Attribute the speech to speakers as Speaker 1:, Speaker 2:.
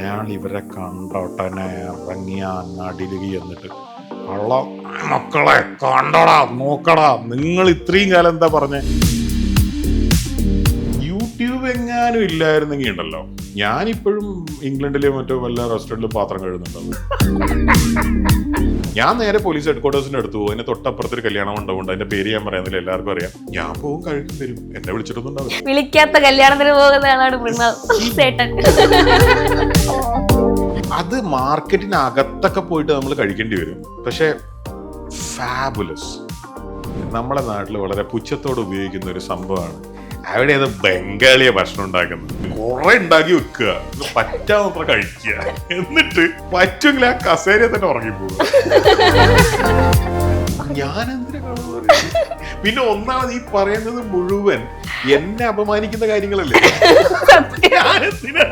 Speaker 1: അയാൾ ഇവരെ കണ്ടോട്ടനെ ഇറങ്ങിയ അങ്ങാടിയിലേക്ക് ചെന്നിട്ട് കള്ള മക്കളെ കണ്ടടാ നോക്കടാ, നിങ്ങൾ ഇത്രയും കാലം എന്താ പറഞ്ഞേ? യൂട്യൂബ് എങ്ങാനും ഇല്ലായിരുന്നെങ്കിൽ ഉണ്ടല്ലോ, ഞാനിപ്പോഴും ഇംഗ്ലണ്ടിലെ മറ്റോ വല്ല റെസ്റ്റോറൻറ്റിലും പാത്രം കഴുകുന്നുണ്ടാവും. ഞാൻ നേരെ പോലീസ് ഹെഡ്ക്വാർട്ടേഴ്സിന്റെ അടുത്ത് പോകും. അതിന്റെ തൊട്ടപ്പുറത്തൊരു കല്യാണ മണ്ഡപമുണ്ട്. അതിന്റെ പേര് ഞാൻ പറയുന്നില്ല, എല്ലാവർക്കും അറിയാം. ഞാൻ പോകും, കഴുകും തരും. എന്നെ വിളിച്ചിട്ടൊന്നും ഉണ്ടാവില്ല.
Speaker 2: വിളിക്കാത്ത കല്യാണത്തിന് പോകുന്ന ആളാണ് ചേട്ടൻ.
Speaker 1: അത് മാർക്കറ്റിനകത്തൊക്കെ പോയിട്ട് നമ്മൾ കഴിക്കേണ്ടി വരും. പക്ഷെ ഫാബുലസ് നമ്മളെ നാട്ടിൽ വളരെ പുച്ഛത്തോടെ ഉപയോഗിക്കുന്ന ഒരു സംഭവമാണ്. അവിടെ അത് ബംഗാളിയ ഭക്ഷണം ഉണ്ടാക്കുന്നത്. കുറെ ഉണ്ടാക്കി വെക്കുക, പറ്റാവുന്നത്ര കഴിക്കുക, എന്നിട്ട് പറ്റുമെങ്കിൽ ആ കസേരയെ തന്നെ ഉറങ്ങിപ്പോവുക. ഞാനെന്തിനാ കളവ് പറയുന്നത്? പിന്നെ ഒന്നാമത് ഈ പറയുന്നത് മുഴുവൻ എന്നെ അപമാനിക്കുന്ന കാര്യങ്ങളല്ലേ. ഞാനെന്തിനാ